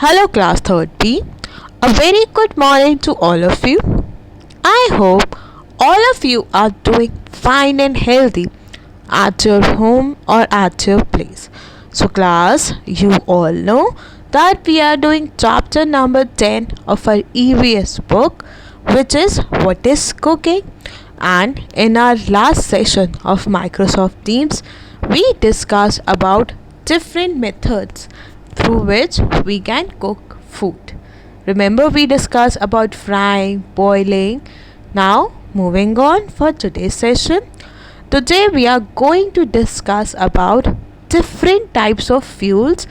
Hello, class 3rd B. A very good morning to all of you. I hope all of you are doing fine and healthy at your home or at your place. So, class, you all know that we are doing chapter number 10 of our EVS book, which is What is Cooking? And in our last session of Microsoft Teams, we discussed about different methods through which we can cook food. Remember, we discussed about frying, boiling. Now, moving on for today's session. Today we are going to discuss about different types of fuels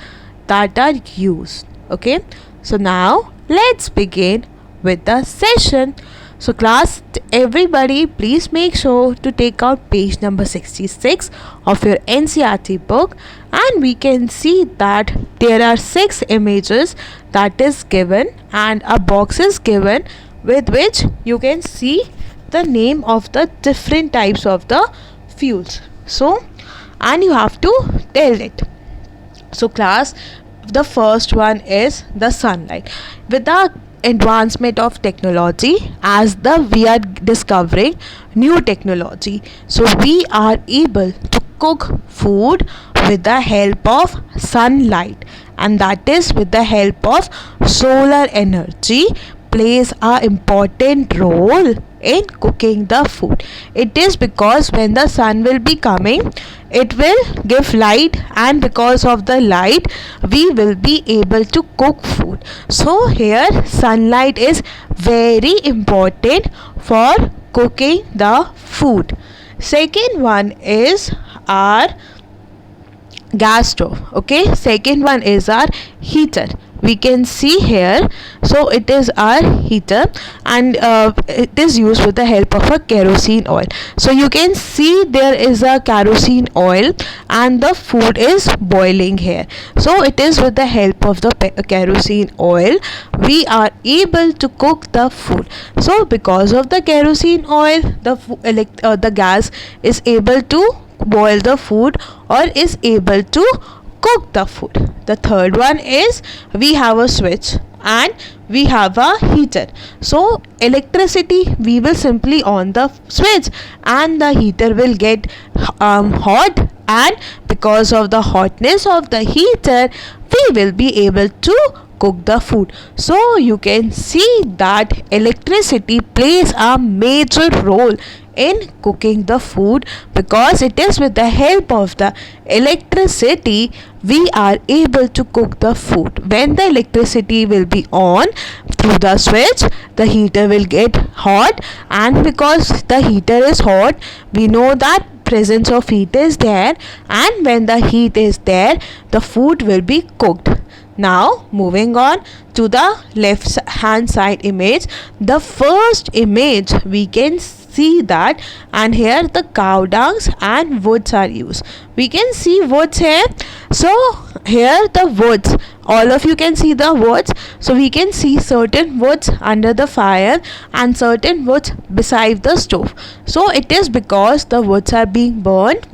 that are used. Okay, so now let's begin with the session. So class, everybody please make sure to take out page number 66 of your NCERT book, and we can see that there are 6 images that is given and a box is given with which you can see the name of the different types of the fuels. So, and you have to tell it. So class, the first one is the sunlight. With the advancement of technology, as we are discovering new technology, so we are able to cook food with the help of sunlight, and that is with the help of solar energy plays a important role in cooking the food. It is because when the sun will be coming, it will give light, and because of the light we will be able to cook food. So here sunlight is very important for cooking the food. Second one is our gas stove. Okay, second one is our heater. We can see here, so it is our heater, and it is used with the help of a kerosene oil. So you can see there is a kerosene oil and the food is boiling here. So it is with the help of the kerosene oil we are able to cook the food. So because of the kerosene oil, the gas is able to boil the food or is able to cook the food. The third one is we have a switch and we have a heater. So electricity, we will simply on the switch and the heater will get hot, and because of the hotness of the heater we will be able to cook the food. So you can see that electricity plays a major role in cooking the food, because it is with the help of the electricity we are able to cook the food. When the electricity will be on through the switch, the heater will get hot, and because the heater is hot, we know that presence of heat is there, and when the heat is there, the food will be cooked. Now moving on to the left hand side image, the first image we can see that, and here the cow dungs and woods are used. We can see woods here. So here the woods, all of you can see the woods. So we can see certain woods under the fire and certain woods beside the stove. So it is because the woods are being burned,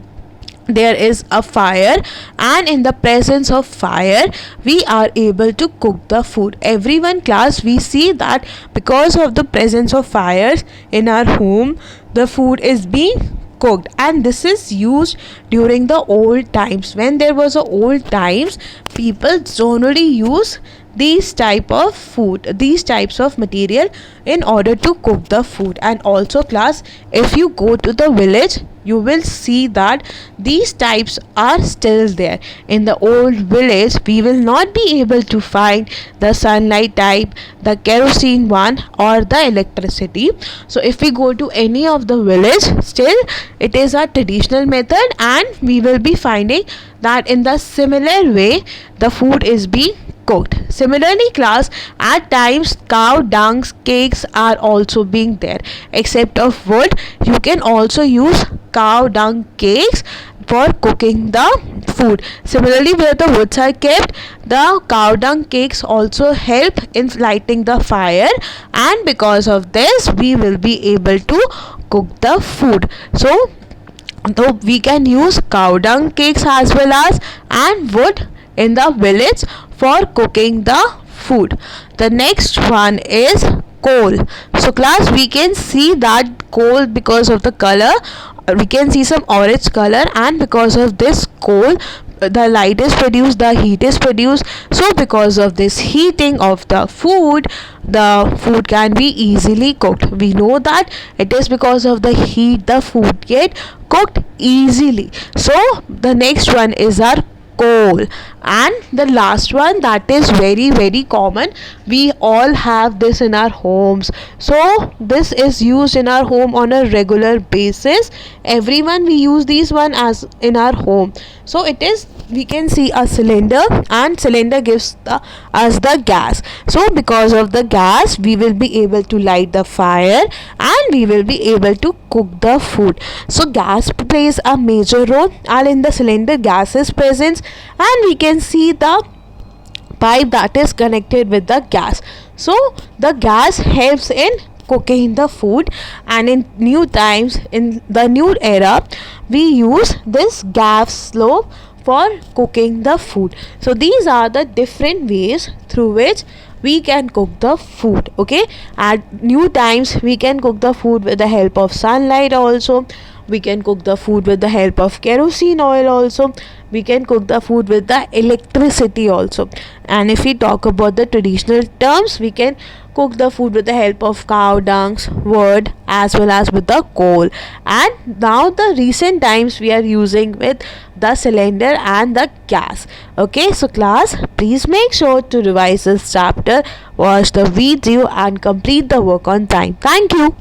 there is a fire, and in the presence of fire we are able to cook the food. Everyone class, we see that because of the presence of fires in our home, the food is being cooked, and this is used during the old times. When there was a old times, people generally use these type of food, these types of material in order to cook the food. And also class, if you go to the village, you will see that these types are still there. In the old village we will not be able to find the sunlight type, the kerosene one, or the electricity. So if we go to any of the village, still it is a traditional method, and we will be finding that in the similar way the food is being cooked. Similarly class, at times cow dung cakes are also being there. Except of wood, you can also use cow dung cakes for cooking the food. Similarly, where the woods are kept, the cow dung cakes also help in lighting the fire, and because of this we will be able to cook the food. So we can use cow dung cakes as well as and wood in the village for cooking the food. The next one is coal. So class, we can see that coal, because of the color, we can see some orange color, and because of this coal, the light is produced, the heat is produced. So because of this heating of the food can be easily cooked. We know that it is because of the heat the food get cooked easily. So the next one is our coal. And the last one, that is very common, we all have this in our homes. So this is used in our home on a regular basis. Everyone, we use these one as in our home. So it is, we can see a cylinder, and cylinder gives us the gas. So because of the gas, we will be able to light the fire, and we will be able to cook the food. So gas plays a major role, and in the cylinder gas is present, and we can see the pipe that is connected with the gas. So the gas helps in cooking the food, and in new times, in the new era, we use this gas stove for cooking the food. So these are the different ways through which we can cook the food. Okay, at new times we can cook the food with the help of sunlight also. We can cook the food with the help of kerosene oil also. We can cook the food with the electricity also. And if we talk about the traditional terms, we can cook the food with the help of cow dungs, wood, as well as with the coal. And now the recent times we are using with the cylinder and the gas. Okay, so class, please make sure to revise this chapter, watch the video, and complete the work on time. Thank you.